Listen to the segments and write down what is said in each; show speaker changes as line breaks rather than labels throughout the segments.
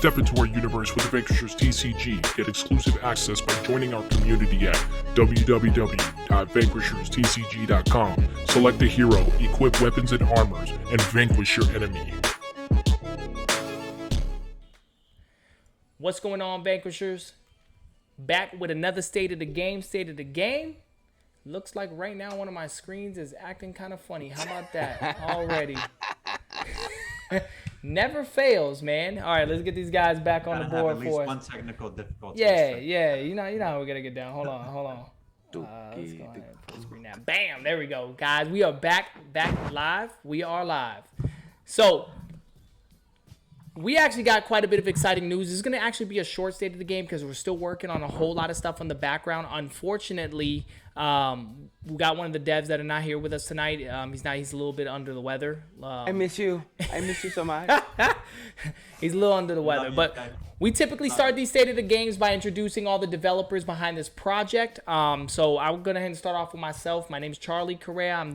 Step into our universe with the Vanquishers TCG. Get exclusive access by joining our community at www.VanquishersTCG.com. Select a hero, equip weapons and armors, and vanquish your enemy.
What's going on, Vanquishers? Back with another State of the Game. Looks like right now one of my screens is acting kind of funny. How about that already? Never fails, man. All right, let's get these guys back on the board
at least one technical difficulty.
Yeah. You know how we're gonna get down. Hold on. Let's go ahead and full screen now. Bam, there we go, guys. We are back live. We are live. So we actually got quite a bit of exciting news. This is going to actually be a short State of the Game because we're still working on a whole lot of stuff in the background. Unfortunately, we got one of the devs that are not here with us tonight. He's a little bit under the weather.
I miss you so much.
He's a little under the weather. But we typically start these State of the Games by introducing all the developers behind this project. So I'm going to start off with myself. My name is Charlie Correa. I'm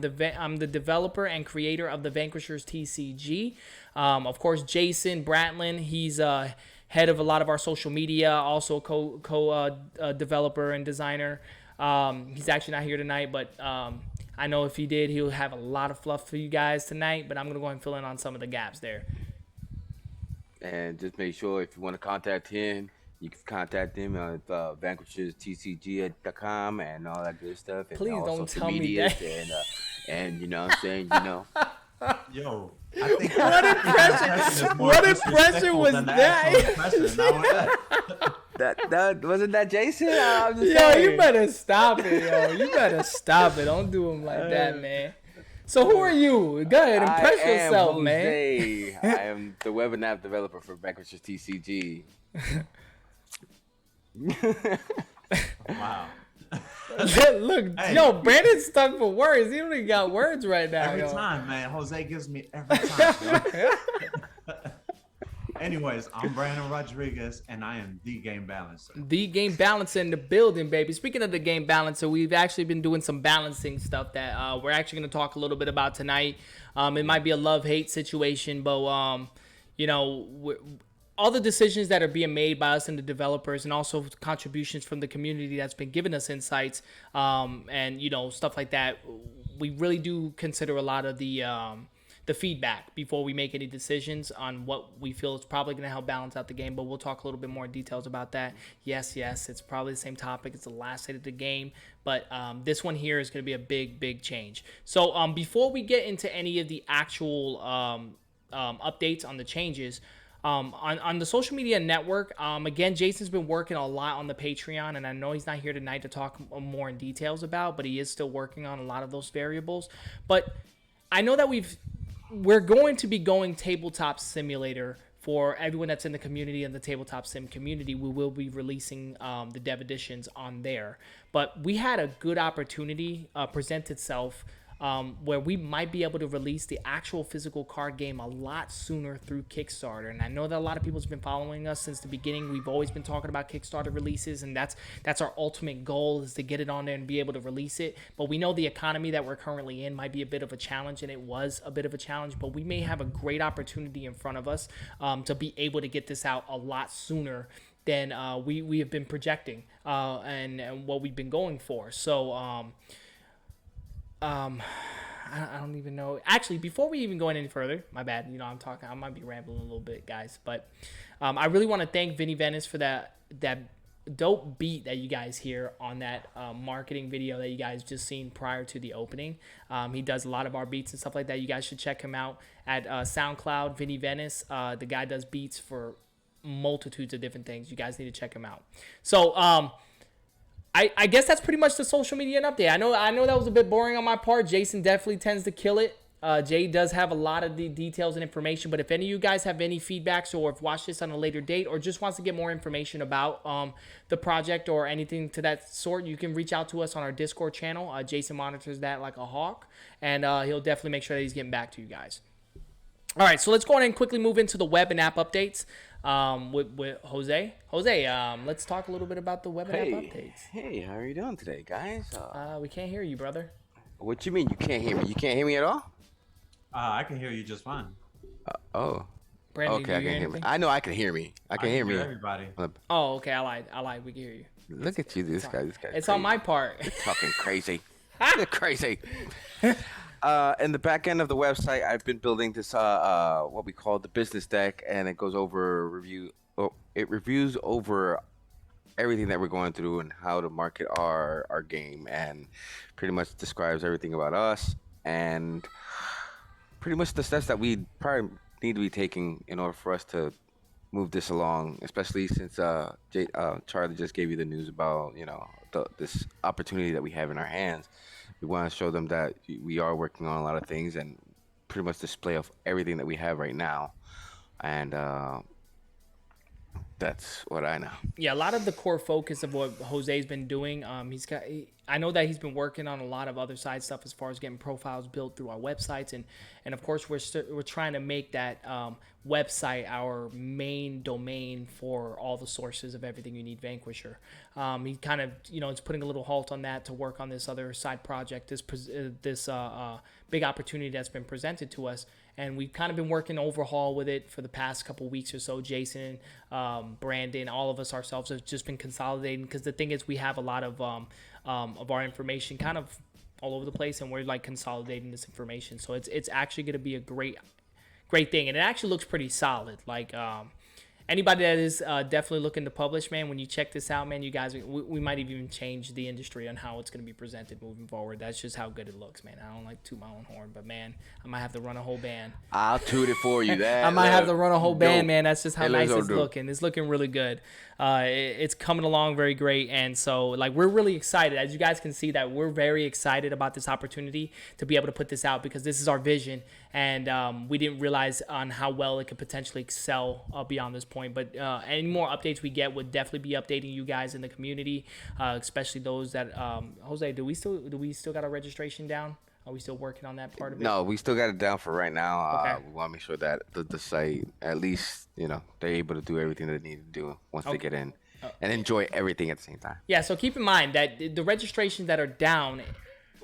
the developer and creator of the Vanquishers TCG. Of course, Jason Bratlin, he's head of a lot of our social media, also co-developer and designer. He's actually not here tonight, but I know if he did, he'll have a lot of fluff for you guys tonight, but I'm going to go ahead and fill in on some of the gaps there.
And just make sure if you want to contact him, you can contact him at VanquishersTCG.com and all that good stuff. And
please don't tell me that.
And you know what I'm saying, you know.
Yo, I think
what impression was that?
That wasn't that Jason? I'm just
yo,
saying.
you better stop it, yo. You better stop it. Don't do him like that, man. So who are you? Go ahead, impress yourself,
Jose.
man.
I am the web and app developer for Vanquishers TCG.
Wow.
Look, hey. Yo, Brandon's stuck for words. He don't even got words right now.
Every time, man. Jose gives me every time. Anyways, I'm Brandon Rodriguez, and I am the Game Balancer.
The Game Balancer in the building, baby. Speaking of the Game Balancer, we've actually been doing some balancing stuff that we're actually going to talk a little bit about tonight. It might be a love-hate situation, but, you know, all the decisions that are being made by us and the developers, and also contributions from the community that's been giving us insights, and, you know, stuff like that, we really do consider a lot of the feedback before we make any decisions on what we feel is probably going to help balance out the game. But we'll talk a little bit more details about that. Yes, it's probably the same topic. It's the last State of the Game, but this one here is going to be a big change. So before we get into any of the actual updates on the changes, on the social media network, again, Jason's been working a lot on the Patreon, and I know he's not here tonight to talk more in details about, but he is still working on a lot of those variables. But I know that we're going to be going Tabletop Simulator for everyone that's in the community and the Tabletop Sim community. We will be releasing the dev editions on there. But we had a good opportunity present itself where we might be able to release the actual physical card game a lot sooner through Kickstarter. And I know that a lot of people have been following us since the beginning. We've always been talking about Kickstarter releases, and that's our ultimate goal, is to get it on there and be able to release it. But we know the economy that we're currently in might be a bit of a challenge, and it was a bit of a challenge, but we may have a great opportunity in front of us to be able to get this out a lot sooner than we have been projecting and what we've been going for. So I don't even know. Actually, before we even go any further, my bad. You know, I might be rambling a little bit, guys. But I really want to thank Vinnys for that dope beat that you guys hear on that marketing video that you guys just seen prior to the opening. He does a lot of our beats and stuff like that. You guys should check him out at SoundCloud, Vinnys. The guy does beats for multitudes of different things. You guys need to check him out. So, I guess that's pretty much the social media update. I know that was a bit boring on my part. Jason definitely tends to kill it. Jay does have a lot of the details and information, but if any of you guys have any feedbacks or have watched this on a later date or just wants to get more information about the project or anything to that sort, you can reach out to us on our Discord channel. Jason monitors that like a hawk, and he'll definitely make sure that he's getting back to you guys. All right, so let's go ahead and quickly move into the web and app updates with Jose. Jose, let's talk a little bit about the web and app updates.
Hey, how are you doing today, guys?
We can't hear you, brother.
What you mean you can't hear me? You can't hear me at all?
I can hear you just fine.
Oh.
Brandon,
Okay,
do
I
you
can
hear
hear me.
anything?
I know I can hear me. I can hear me.
Everybody.
Oh, okay. I lied. We can hear you.
Look at you, this guy. This guy.
It's on my part.
Talking crazy. You're crazy. In the back end of the website, I've been building this what we call the business deck, and it goes over review. Oh, it reviews over everything that we're going through and how to market our game, and pretty much describes everything about us and pretty much the steps that we probably need to be taking in order for us to move this along, especially since Charlie just gave you the news about this opportunity that we have in our hands. We want to show them that we are working on a lot of things and pretty much display of everything that we have right now, and that's what I know.
Yeah, a lot of the core focus of what Jose's been doing, I know that he's been working on a lot of other side stuff as far as getting profiles built through our websites, and of course we're trying to make that website our main domain for all the sources of everything you need Vanquisher. He kind of is putting a little halt on that to work on this other side project, this big opportunity that's been presented to us. And we've kind of been working overhaul with it for the past couple weeks or so. Jason, Brandon, all of us ourselves have just been consolidating, because the thing is we have a lot of our information kind of all over the place, and we're like consolidating this information. So it's actually going to be a great thing, and it actually looks pretty solid. Like anybody that is definitely looking to publish, man, when you check this out, man, you guys, we might even change the industry on how it's going to be presented moving forward. That's just how good it looks, man. I don't like to toot my own horn, but man, I might have to run a whole band.
I'll toot it for you.
I might have to run a whole band, man. That's just how nice it's
dope.
looking. It's looking really good. It's coming along very great, and so like we're really excited. As you guys can see, that we're very excited about this opportunity to be able to put this out, because this is our vision, and we didn't realize on how well it could potentially excel beyond this point. But any more updates we get would definitely be updating you guys in the community, especially those that Jose, do we still got our registration down? Are we still working on that part of it?
No, we still got it down for right now.
Okay.
We want to make sure that the site, at least, they're able to do everything that they need to do once they get in and enjoy everything at the same time.
Yeah, so keep in mind that the registrations that are down,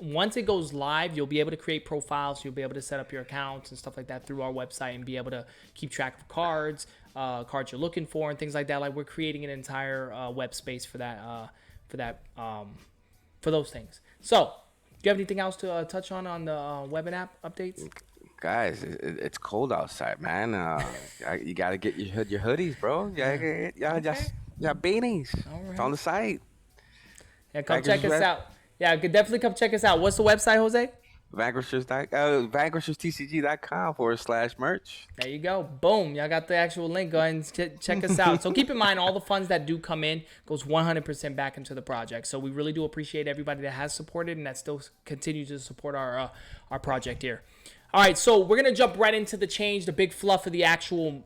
once it goes live, you'll be able to create profiles. You'll be able to set up your accounts and stuff like that through our website, and be able to keep track of cards you're looking for, and things like that. Like, we're creating an entire web space for those things. So, do you have anything else to touch on the web and app updates?
Guys, it's cold outside, man. You gotta get your hoodies, bro. Y'all beanies.
All right.
It's on the site.
Yeah, come check us out. Yeah, definitely come check us out. What's the website, Jose?
VanquishersTCG.com/merch.
There you go. Boom. Y'all got the actual link. Go ahead and check us out. So keep in mind, all the funds that do come in goes 100% back into the project. So we really do appreciate everybody that has supported and that still continues to support our project here. All right, so we're going to jump right into the change, the big fluff of the actual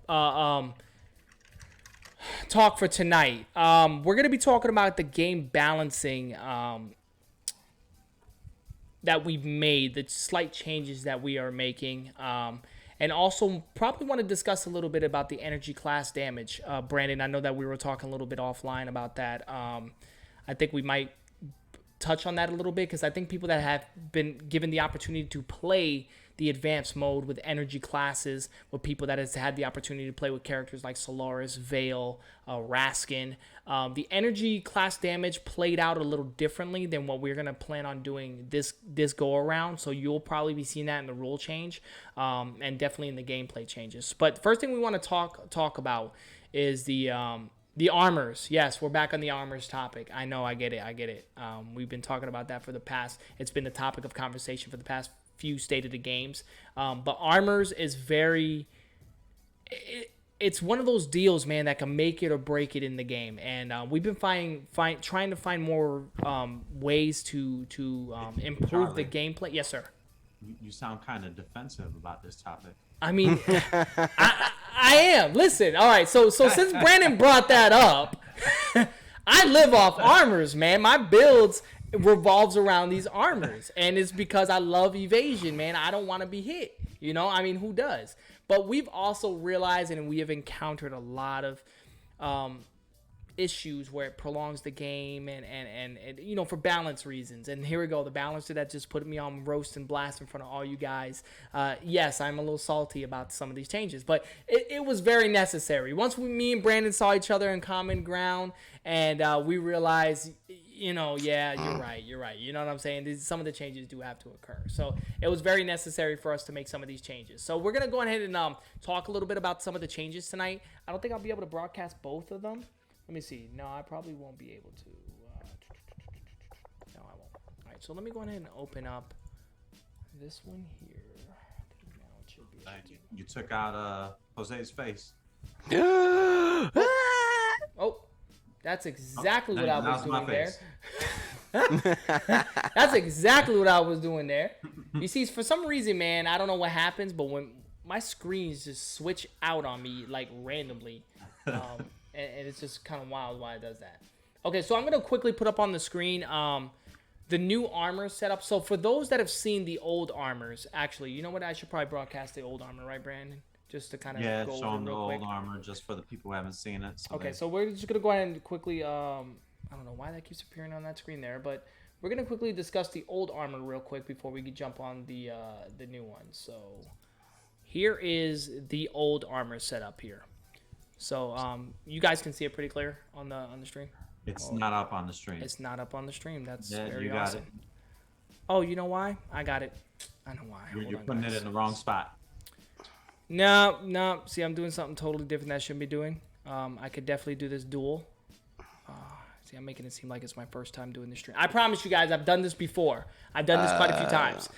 talk for tonight. We're going to be talking about the game balancing that we've made, the slight changes that we are making, and also probably want to discuss a little bit about the energy class damage. Brandon, I know that we were talking a little bit offline about that. I think we might touch on that a little bit, because I think people that have been given the opportunity to play the advanced mode with energy classes, with people that has had the opportunity to play with characters like Solaris, Vale, Raskin, the energy class damage played out a little differently than what we're going to plan on doing this go around. So you'll probably be seeing that in the rule change, and definitely in the gameplay changes. But first thing we want to talk about is the armors. Yes, we're back on the armors topic. I know, I get it. We've been talking about that it's been the topic of conversation for the past few State of the Games. But armors is it's one of those deals, man, that can make it or break it in the game. And we've been trying to find more ways to improve
Charlie,
the gameplay. Yes, sir.
You sound kind of defensive about this topic.
I mean, I am. Listen, all right. So since Brandon brought that up, I live off armors, man. My builds revolves around these armors, and it's because I love evasion, man. I don't want to be hit. I mean, who does? But we've also realized, and we have encountered a lot of issues where it prolongs the game and you know, for balance reasons. And here we go, the balancer that just put me on roast and blast in front of all you guys. Yes, I'm a little salty about some of these changes, but it was very necessary. Once me and Brandon saw each other in common ground, and we realized, you know, yeah, you're right. You know what I'm saying? Some of the changes do have to occur. So it was very necessary for us to make some of these changes. So we're going to go ahead and talk a little bit about some of the changes tonight. I don't think I'll be able to broadcast both of them. Let me see. No, I probably won't be able to. No, I won't. All right, so let me go ahead and open up this one here. Now it should be able to.
You took out Jose's face.
Oh, that's exactly what I was doing there.
Face.
That's exactly what I was doing there. You see, for some reason, man, I don't know what happens, but when my screens just switch out on me like randomly, and it's just kind of wild why it does that. Okay, so I'm gonna quickly put up on the screen the new armor setup. So for those that have seen the old armors, actually, you know what? I should probably broadcast the old armor, right, Brandon? Just to kind of
Yeah,
go
show
over
them the
real
old
quick.
armor just for the people who haven't seen it.
Okay, so we're just gonna go ahead and quickly I don't know why that keeps appearing on that screen there, but we're gonna quickly discuss the old armor real quick before we jump on the new one. So here is the old armor setup here. So you guys can see it pretty clear on the stream.
It's not up on the stream.
It's not up on the stream. That's
Yeah,
very
you got
awesome.
it.
Oh, you know why? I got it. I know why.
You're
Hold on,
putting
guys.
it in the wrong spot.
No. See, I'm doing something totally different that I shouldn't be doing. I could definitely do this dual. See, I'm making it seem like it's my first time doing this stream. I promise you guys, I've done this before. I've done this quite a few times.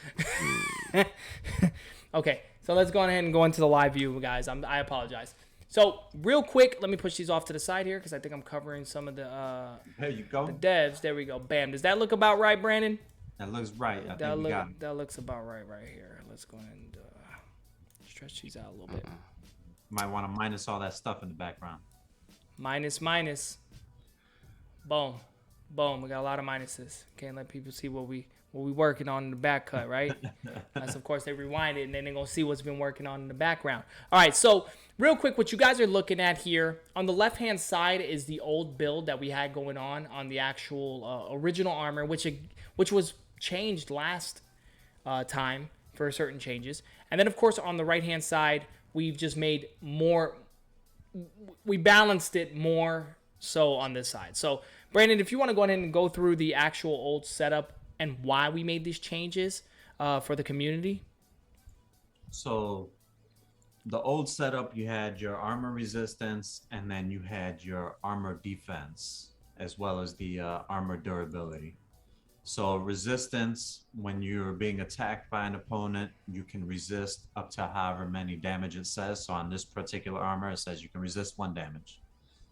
Okay, so let's go ahead and go into the live view, guys. I apologize. So real quick, let me push these off to the side here because I think I'm covering some of the
There you go.
devs. There we go. Bam. Does that look about right, Brandon?
That looks right. I
That
think we got it.
that looks about right here. Let's go ahead and stretch these out a little bit.
Might want to minus all that stuff in the background.
Minus. Boom. We got a lot of minuses. Can't let people see what we working on in the back cut, right? Unless of course they rewind it and then they're gonna see what's been working on in the background. All right, so real quick, what you guys are looking at here on the left hand side is the old build that we had going on the actual original armor, which was changed last time for certain changes. And then of course on the right hand side, we've just made more. We balanced it more so on this side. So Brandon, if you want to go ahead and go through the actual old setup and why we made these changes for the community.
So the old setup, you had your armor resistance, and then you had your armor defense, as well as the armor durability. So resistance, when you're being attacked by an opponent, you can resist up to however many damage it says. So on this particular armor, it says you can resist 1 damage.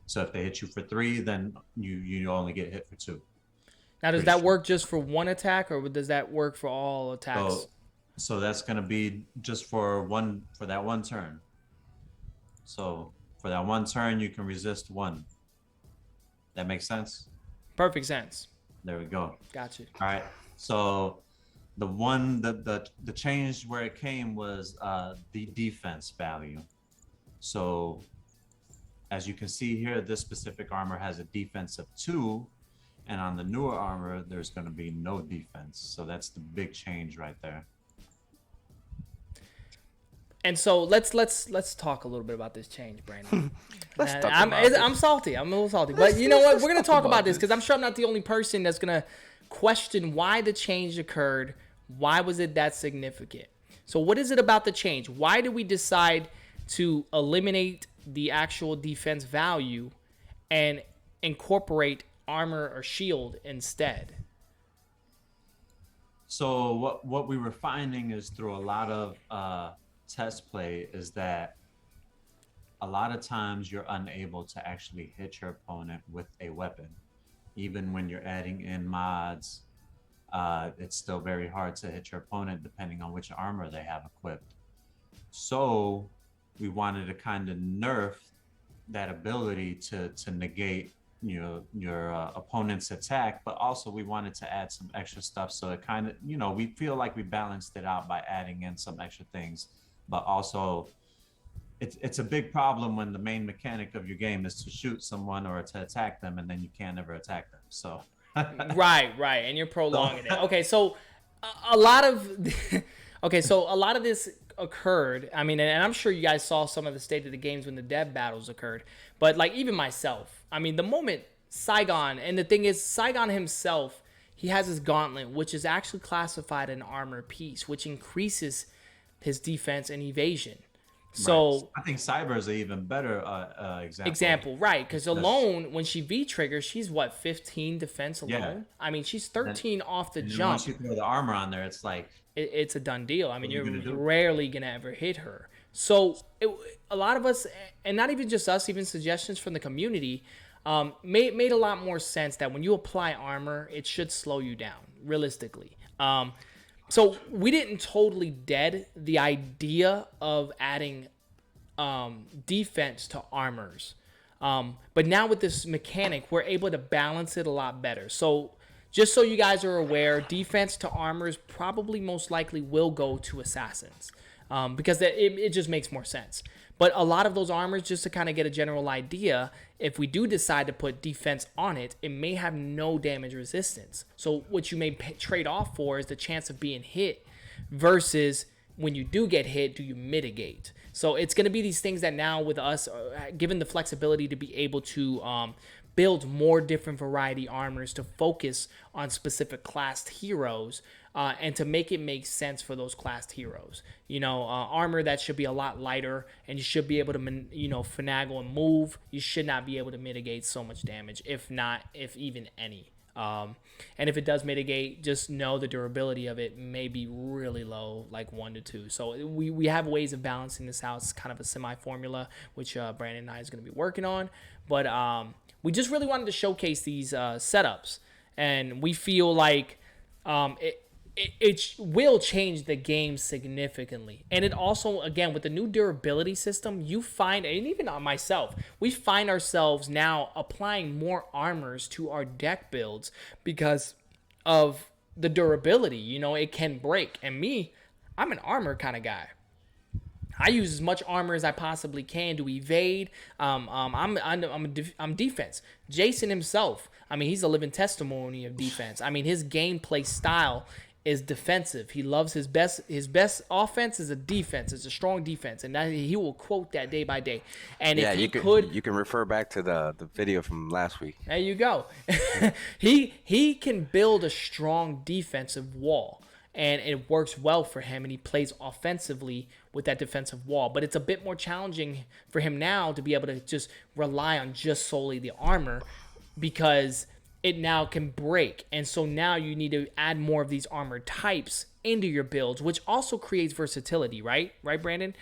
So if they hit you for 3, then you only get hit for 2.
Now, does that work just for one attack, or does that work for all attacks?
So that's going to be just for that one turn. So for that one turn, you can resist 1. That makes sense?
Perfect sense.
There we go.
Gotcha.
All right. So the change where it came was the defense value. So as you can see here, this specific armor has a defense of 2, and on the newer armor, there's going to be no defense. So that's the big change right there.
And so let's talk a little bit about this change, Brandon. I'm salty. I'm a little salty, but you know what? We're gonna talk about this because I'm sure I'm not the only person that's gonna question why the change occurred. Why was it that significant? So what is it about the change? Why did we decide to eliminate the actual defense value and incorporate armor or shield instead?
So what we were finding is through a lot of test play is that a lot of times you're unable to actually hit your opponent with a weapon. Even when you're adding in mods, it's still very hard to hit your opponent depending on which armor they have equipped. So we wanted to kind of nerf that ability to negate your opponent's attack, but also we wanted to add some extra stuff so it kind of, we feel like we balanced it out by adding in some extra things, but also it's a big problem when the main mechanic of your game is to shoot someone or to attack them, and then you can't ever attack them. So
Right, and you're prolonging it. Okay, so a lot of okay, so a lot of this occurred. I mean, and I'm sure you guys saw some of the state of the games when the dev battles occurred. But like even myself, I mean, the moment Saigon, and the thing is, Saigon himself, he has his gauntlet, which is actually classified an armor piece, which increases his defense and evasion. So
right. I think Cyber is an even better example.
Right? Because alone, when she V triggers, she's what 15 defense alone.
Yeah.
I mean, she's 13 off the
And
jump.
once you throw the armor on there, it's like
It's a done deal. I mean,
you
you're
gonna do?
rarely gonna ever hit her. So a lot of us, and not even just us, even suggestions from the community, made a lot more sense that when you apply armor, it should slow you down realistically. So we didn't totally dead the idea of adding defense to armors. But now with this mechanic, we're able to balance it a lot better. So just so you guys are aware, defense to armors probably most likely will go to assassins because it just makes more sense. But a lot of those armors, just to kind of get a general idea, if we do decide to put defense on it, it may have no damage resistance. So what you may trade off for is the chance of being hit versus when you do get hit, do you mitigate? So it's going to be these things that now with us, given the flexibility to be able to build more different variety armors to focus on specific classed heroes and to make it make sense for those classed heroes. You know, armor that should be a lot lighter and you should be able to, finagle and move. You should not be able to mitigate so much damage, if even any. And if it does mitigate, just know the durability of it may be really low, like 1 to 2. So we have ways of balancing this out. It's kind of a semi-formula, which Brandon and I is going to be working on. But we just really wanted to showcase these setups. And we feel like it will change the game significantly. And it also, again, with the new durability system, you find, and even on myself, we find ourselves now applying more armors to our deck builds because of the durability. You know, it can break. And me, I'm an armor kind of guy. I use as much armor as I possibly can to evade. I'm defense. Jason himself, I mean, he's a living testimony of defense. I mean, his gameplay style is defensive. He loves his best offense is a defense. It's a strong defense, and that, he will quote that day by day. And
yeah,
if
you can refer back to the video from last week.
There you go. he can build a strong defensive wall, and it works well for him, and he plays offensively with that defensive wall. But it's a bit more challenging for him now to be able to just rely on just solely the armor because it now can break. And so now you need to add more of these armor types into your builds, which also creates versatility, right? Right, Brandon?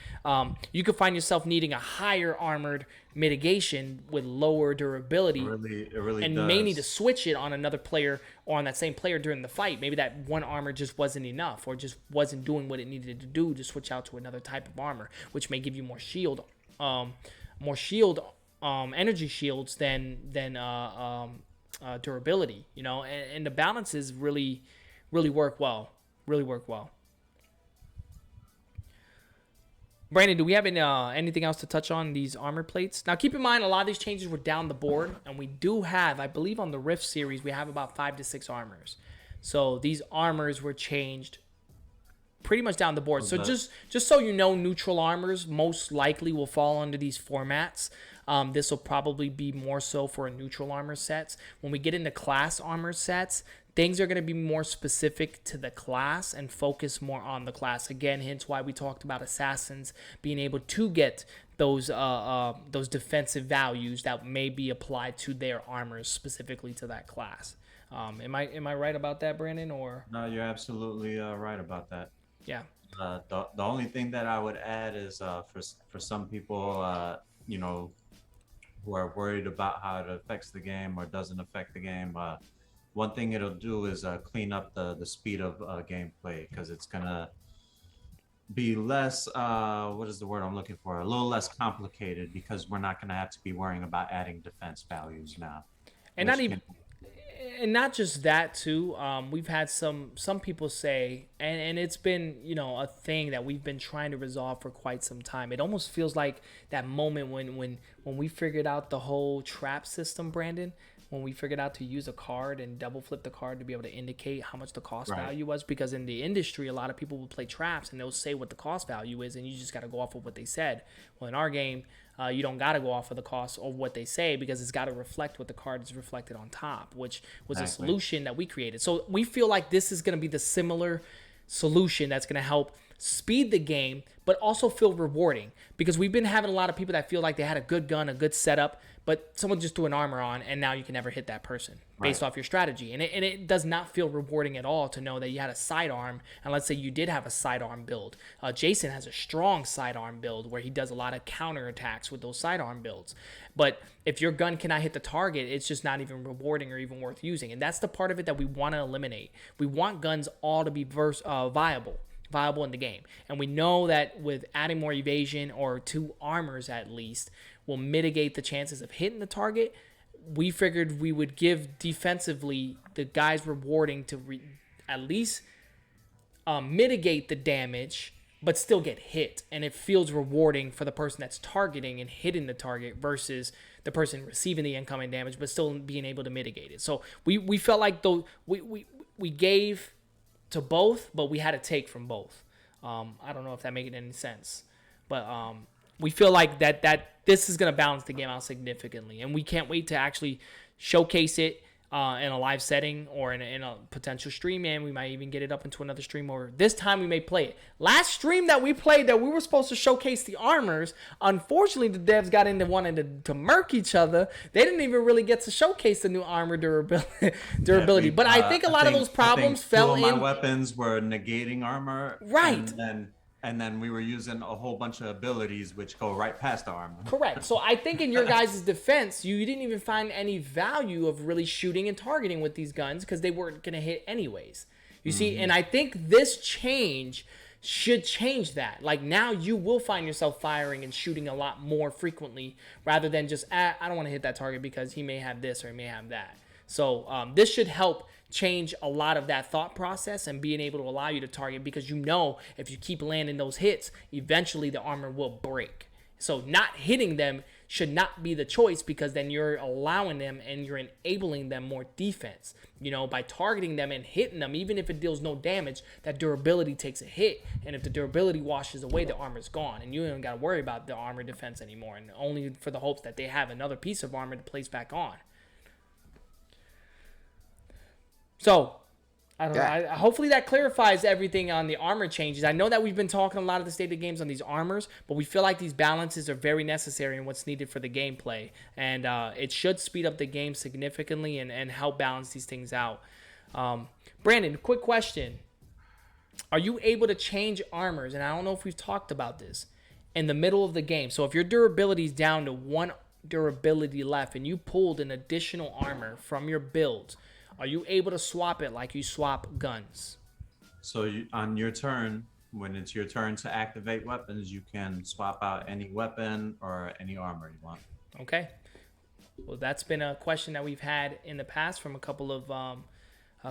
You could find yourself needing a higher armored mitigation with lower durability.
It really
and
does.
may need to switch it on another player or on that same player during the fight. Maybe that one armor just wasn't enough or just wasn't doing what it needed to do to switch out to another type of armor, which may give you more shield, energy shields than durability, you know, and the balances really work well. Brandon, do we have anything else to touch on these armor plates? Now, keep in mind, a lot of these changes were down the board, and we do have, I believe on the Rift series, we have about 5 to 6 armors. So these armors were changed pretty much down the board. So just so you know, neutral armors most likely will fall under these formats. This will probably be more so for a neutral armor sets. When we get into class armor sets, things are going to be more specific to the class and focus more on the class. Again, hence why we talked about assassins being able to get those defensive values that may be applied to their armors specifically to that class. Am I right about that, Brandon? Or
No, you're absolutely right about that.
Yeah.
The only thing that I would add is for some people, who are worried about how it affects the game or doesn't affect the game. One thing it'll do is clean up the speed of gameplay, because it's gonna be less, what is the word I'm looking for? A little less complicated, because we're not gonna have to be worrying about adding defense values now.
And And not just that too. We've had some people say, and it's been a thing that we've been trying to resolve for quite some time. It almost feels like that moment when we figured out the whole trap system, Brandon. When we figured out to use a card and double flip the card to be able to indicate how much the cost value was, because in the industry, a lot of people will play traps and they'll say what the cost value is, and you just got to go off of what they said. Well, in our game, you don't got to go off of the cost of what they say, because it's got to reflect what the card is reflected on top, which was a solution that we created. So we feel like this is going to be the similar solution that's going to help speed the game, but also feel rewarding, because we've been having a lot of people that feel like they had a good gun, a good setup, but someone just threw an armor on and now you can never hit that person based off your strategy. And it does not feel rewarding at all to know that you had a sidearm, and let's say you did have a sidearm build. Jason has a strong sidearm build where he does a lot of counterattacks with those sidearm builds. But if your gun cannot hit the target, it's just not even rewarding or even worth using. And that's the part of it that we want to eliminate. We want guns all to be viable in the game. And we know that with adding more evasion, or 2 armors at least, will mitigate the chances of hitting the target. We figured we would give defensively the guys rewarding to at least mitigate the damage, but still get hit. And it feels rewarding for the person that's targeting and hitting the target versus the person receiving the incoming damage, but still being able to mitigate it. So we felt like we gave to both, but we had to take from both. I don't know if that made any sense, but we feel like that this is going to balance the game out significantly, and we can't wait to actually showcase it in a live setting or in a potential stream, and we might even get it up into another stream, or this time we may play it. Last stream that we played that we were supposed to showcase the armors, unfortunately the devs got into wanting to murk each other. They didn't even really get to showcase the new armor durability. But I think a lot of those problems fell in.
My weapons were negating armor,
right?
And then we were using a whole bunch of abilities which go right past the armor.
Correct. So I think in your guys' defense, you didn't even find any value of really shooting and targeting with these guns, because they weren't going to hit anyways. You see, and I think this change should change that. Like, now you will find yourself firing and shooting a lot more frequently, rather than just, I don't want to hit that target because he may have this or he may have that. So this should help change a lot of that thought process and being able to allow you to target, because if you keep landing those hits, eventually the armor will break. So not hitting them should not be the choice, because then you're allowing them and you're enabling them more defense. By targeting them and hitting them, even if it deals no damage, that durability takes a hit. And if the durability washes away, the armor's gone, and you don't got to worry about the armor defense anymore, and only for the hopes that they have another piece of armor to place back on. So, I don't know. Hopefully that clarifies everything on the armor changes. I know that we've been talking a lot of the state of games on these armors, but we feel like these balances are very necessary in what's needed for the gameplay. And it should speed up the game significantly and help balance these things out. Brandon, quick question. Are you able to change armors? And I don't know if we've talked about this. In the middle of the game. So if your durability is down to 1 durability left and you pulled an additional armor from your build, are you able to swap it like you swap guns?
So on your turn, when it's your turn to activate weapons, you can swap out any weapon or any armor you want.
Okay. Well, that's been a question that we've had in the past from a couple of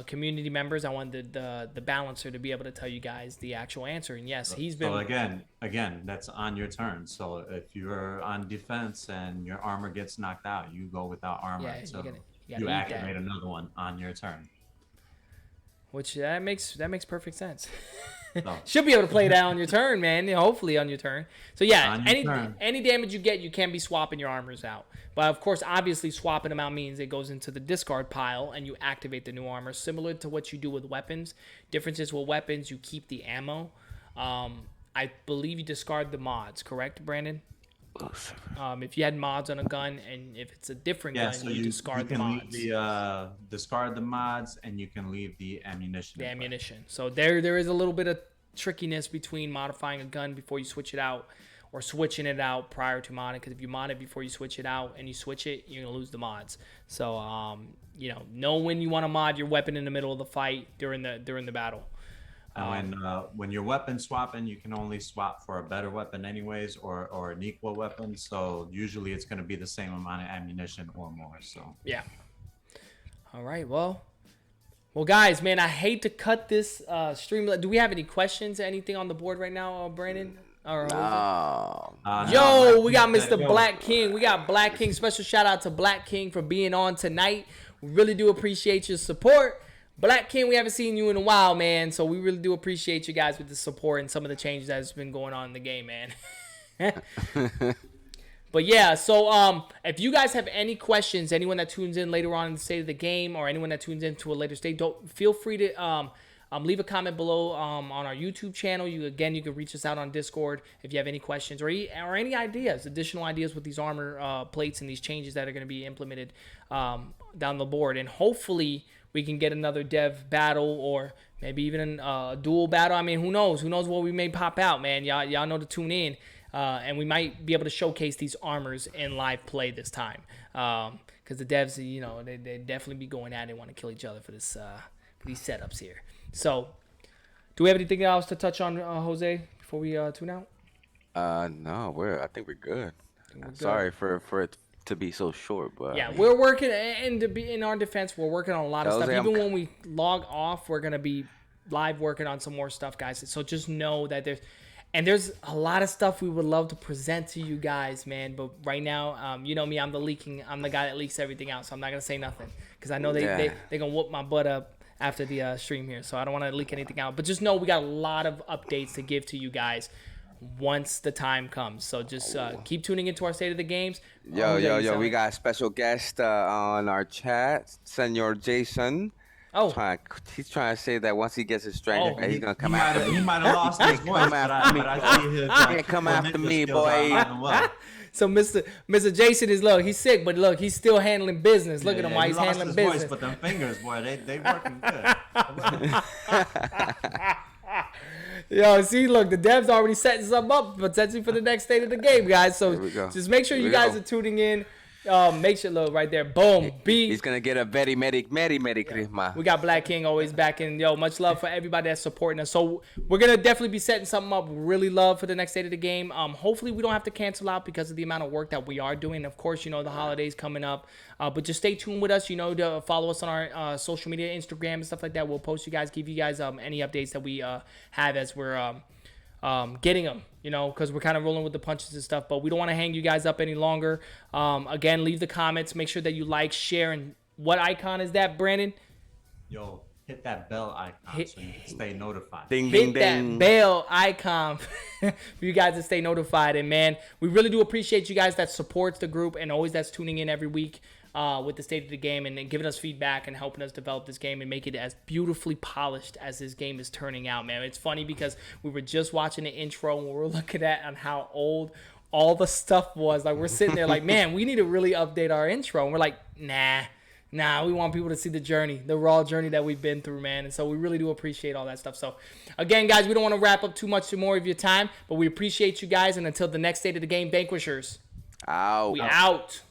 community members. I wanted the balancer to be able to tell you guys the actual answer. And yes, he's been...
So again, that's on your turn. So if you're on defense and your armor gets knocked out, you go without armor.
Yeah,
so
you
activate another one on your turn.
Which that makes perfect sense.
No.
Should be able to play that on your turn, man. Hopefully on your turn. So yeah,
turn.
any damage you get, you can be swapping your armors out. But of course, obviously swapping them out means it goes into the discard pile and you activate the new armor, similar to what you do with weapons. Differences with weapons, you keep the ammo. I believe you discard the mods, correct, Brandon? If you had mods on a gun, and if it's a different gun,
so
you discard the mods.
Discard the mods, and you can leave the ammunition.
The ammunition. So there is a little bit of trickiness between modifying a gun before you switch it out, or switching it out prior to modding. Because if you mod it before you switch it out and you switch it, you're gonna lose the mods. So know when you want to mod your weapon in the middle of the fight during the battle.
And when you're weapon swapping, you can only swap for a better weapon anyways, or an equal weapon. So usually it's going to be the same amount of ammunition or more. So
yeah. All right, well, guys, man, I hate to cut this stream. Do we have any questions? Anything on the board right now, Brandon? Or Yo, we got Mr. Black King. We got Black King. Special shout out to Black King for being on tonight. We really do appreciate your support. Black King, we haven't seen you in a while, man. So we really do appreciate you guys with the support and some of the changes that's been going on in the game, man. But yeah, so if you guys have any questions, anyone that tunes in later on in the state of the game, or anyone that tunes in to a later state, don't feel free to leave a comment below on our YouTube channel. You can reach us out on Discord if you have any questions or any ideas, additional ideas with these armor plates and these changes that are going to be implemented down the board. And hopefully we can get another dev battle or maybe even a dual battle. I mean, who knows? Who knows what we may pop out, man? Y'all know to tune in. And we might be able to showcase these armors in live play this time. Because the devs, they definitely be going at it and want to kill each other for this for these setups here. So, do we have anything else to touch on, Jose, before we tune out?
No, I think we're good. Sorry for it to be so short, but
yeah, we're working, and to be in our defense, we're working on a lot of stuff. Even when we log off, we're gonna be live working on some more stuff, guys. So just know that there's a lot of stuff we would love to present to you guys, man. But right now, you know me, I'm the guy that leaks everything out, so I'm not gonna say nothing because I know they're gonna whoop my butt up after the stream here, so I don't want to leak anything out. But just know we got a lot of updates to give to you guys once the time comes. So just keep tuning into our State of the Games.
Yo, we got a special guest on our chat, Senor Jason.
Oh,
he's trying to say that once he gets his strength, he's gonna come after me.
He might have lost his voice, but I see his
can't come after me, boy.
So Mr. Jason he's sick, but look, he's still handling business. Look at him while he's handling
his
business.
Voice, but them fingers, boy, they working good.
Yo, see, look, the devs already setting something up potentially for the next State of the Game, guys. So just make sure you guys are tuning in. Make sure, look, right there. Boom.
He's going to get a very Merry Christmas.
We got Black King always back in. Yo, much love for everybody that's supporting us. So we're going to definitely be setting something up really love for the next State of the Game. Hopefully we don't have to cancel out because of the amount of work that we are doing. Of course, the holidays coming up. But just stay tuned with us, to follow us on our social media, Instagram and stuff like that. We'll post give you guys any updates that we have as we're getting them, because we're kind of rolling with the punches and stuff, but we don't want to hang you guys up any longer. Again, leave the comments, make sure that you like, share, and what icon is that, Brandon?
Yo, hit that bell icon so you can stay notified.
Hit that bell icon for you guys to stay notified. And man, we really do appreciate you guys that supports the group and always that's tuning in every week with the State of the Game and giving us feedback and helping us develop this game and make it as beautifully polished as this game is turning out, man. It's funny because we were just watching the intro and we were looking at on how old all the stuff was. Like, we're sitting there like, man, we need to really update our intro. And we're like, nah, we want people to see the journey, the raw journey that we've been through, man. And so we really do appreciate all that stuff. So again, guys, we don't want to wrap up too much more of your time, but we appreciate you guys. And until the next State of the Game, Vanquishers.
Out.
We out.